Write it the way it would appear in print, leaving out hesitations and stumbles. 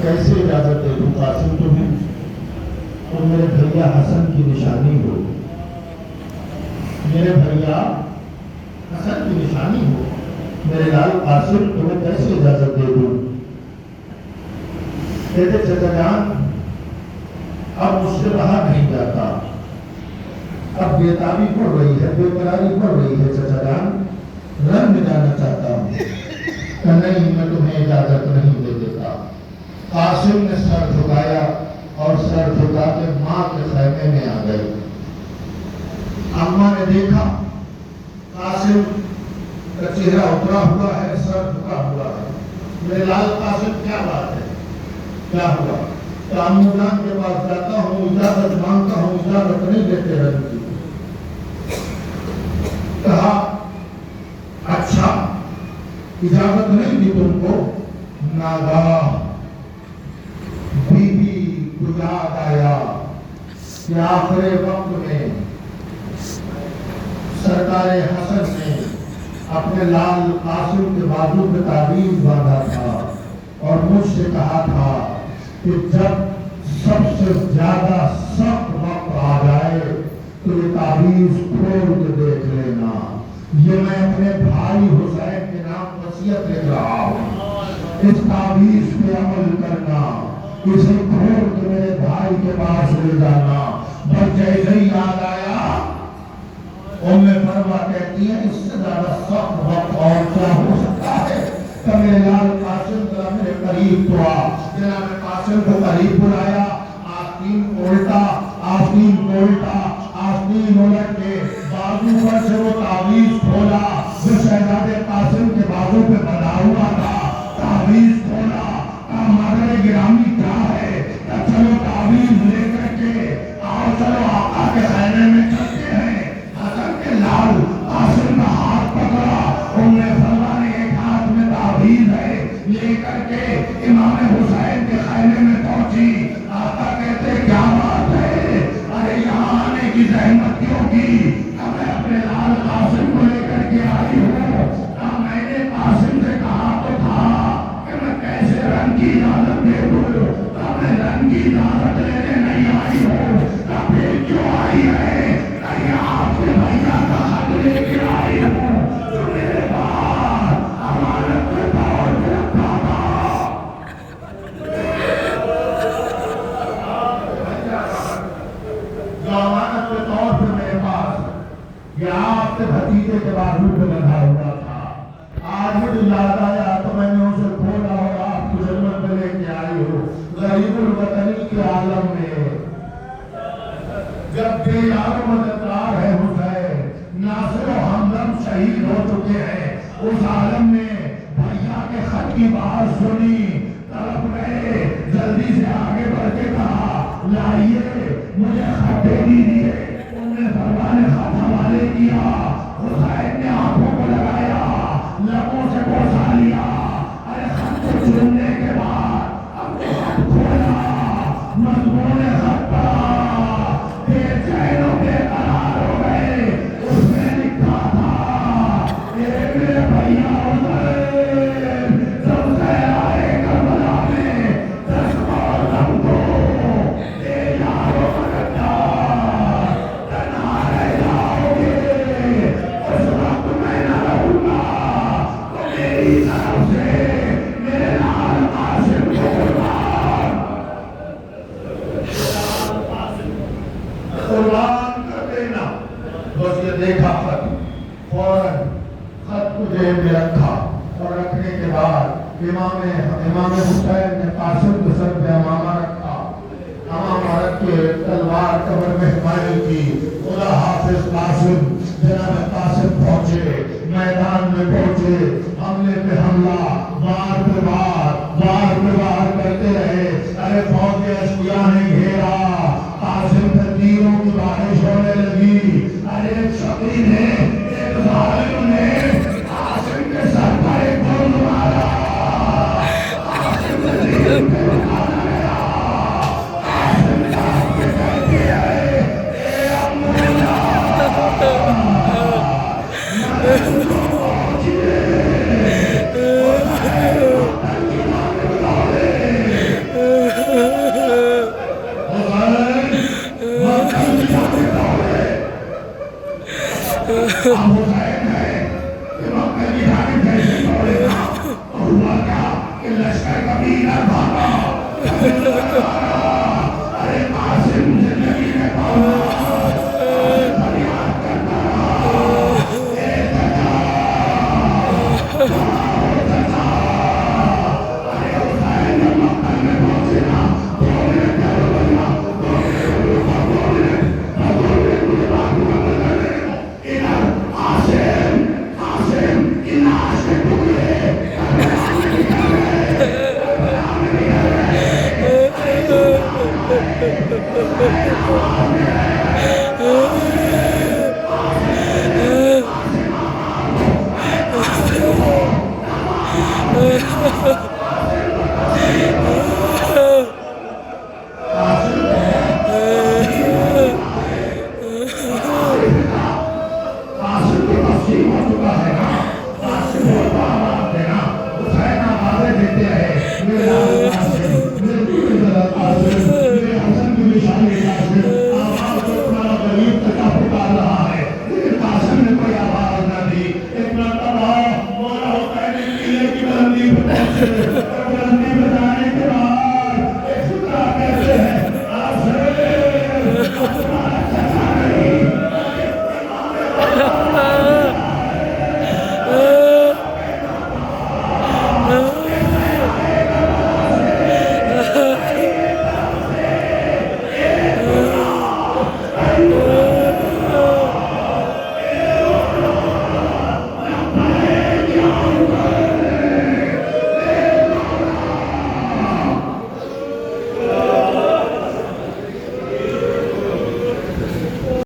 कैसे इजाजत दे दूं कासिम तुम्हें, तुम मेरे भैया हसन की निशानी हो, मेरे भैया हसन की निशानी हो, मेरे लाल कासिम तुम्हें कैसे इजाजत दे दूं। कहते चचा जान अब मुझसे रहा नहीं जाता, अब बेताबी पड़ रही है, बेकरारी पड़ रही है चचा जान, रन में जाना चाहता हूँ। नहीं मैं तुम्हें इजाजत नहीं दे देता। कासिम ने सर झुकाया और सर झुका के माँ के खैमे में आ गई। अम्मा ने देखा कासिम का चेहरा उतरा हुआ है, सर झुका हुआ है। मेरे लाल कासिम क्या बात है, क्या हुआ? तो अम्मुजान के पास जाता हूँ, इजाजत मांगता हूँ, इजाजत नहीं देते रहती। कहा अच्छा इजाजत नहीं दी तुमको। नागाह बीबी को याद आया कि आखिरी वक्त में सरकारे हसन ने अपने लाल कासिम के बाजू पे ताबीज बांधा था और मुझसे कहा था कि जब सबसे ज्यादा सख्त वक्त आ जाए तो ये ताबीज खोल के देख लेना। ये मैं अपने भाई हुसैन के नाम वसीयत लिख रहा हूँ, इस ताबीज पे अमल करना, इसे खोल के मेरे भाई के पास ले जाना। बस जैसे ही याद आया उम्मे फरमा कहती है इससे ज्यादा सख्त वक्त और क्या हो सकता है। तब मेरे लाल कासिम जरा मेरे करीब तो आ, जनाब कासिम को करीब बुलाया। आस्तीन उल्टा, आस्तीन उल्टा, आस्तीन उलट के बाजू पर से वो ताबीज खोला जो शहजादे कासिम के बाजू पे बना हुआ था। ताबीज खोला, मादर गिरामी क्या है, चलो ताबीज लेकर के आओ, चलो आका के खैमे में चलते हैं। हसन के लाल कासिम का हाथ पकड़ा, उन्हें फरमा ने एक हाथ में ताबीज है लेकर के इमाम हुसैन के खैमे में पहुंची। आका कहते क्या बात है, अरे यहाँ आने की जहमत क्यों की? मैं अपने लाल कासिम को लेकर के आई हूँ। मैंने कासिम से कहा तो था कि मैं कैसे रंग की इजाजत दे दूँ, मैं रंग की इजाजत लेने नहीं आई हूँ। फिर क्यों आई है? आपके भैया का हक लेके आई हूँ जो मेरे पास अमानत के तौर पे रखा था। जो अमानत के तौर पे मेरे पास ये आपके भतीजे के बाजू पे लगा हुआ था। आज मुझे याद आया तो मैंने उसे खोला और आपकी खिदमत में लेके आई हूँ। गरीबुल वतनी के आलम में जब बेयार मददगार है हुसैन, नासिर और हमदम शहीद हो चुके हैं, उस आलम में भैया के खत की बात सुनी, तड़प गए, जल्दी से आगे बढ़ के कहा लाइए मुझे खत दे दीजिए। उन्होंने फरमा ने खत हवाले किया, हुसैन ने आंखों को लगाया, लबों से बोसा लिया। अरे खत को चुनने के बाद अपने खत खोला, मजमून खत पढ़ा, बेचैन और बेकरार हो गए। उसमें लिखा था मेरे भैया हुसैन सबसे आए करबला में 10 और दम दो, ये यारों मददगार तन्हा रह जाओगे, उस वक्त मैं न रहूंगा तो मेरी तरफ से मेरे लाल कासिम को कुर्बान कर देना। बस ये देखा खत, फौरन खत को जेब में रखा और रखने के बाद इमाम हुसैन ने कासिम के सर पे अमामा रखा। अमामा रख के तलवार कमर में हिमायत की। खुदा हाफिज कासिम, जनाब कासिम पहुंचे, मैदान में पहुंचे, हमले पे हमला, वार पे वार करते रहे। अरे फौज अशकिया ने घेरा, कासिम पे तीरों की बारिश होने लगी। अरे एक शक्ति ने, एक जालिम ने कासिम के सर पर एक गोल मारा, कासिम ने तीर पे उठाया गया। कासिम जान के कहते हैं ए अम्मुजा मजलूम पहुंचिए, मजलूम पहुंचिए। Hussain Thank you.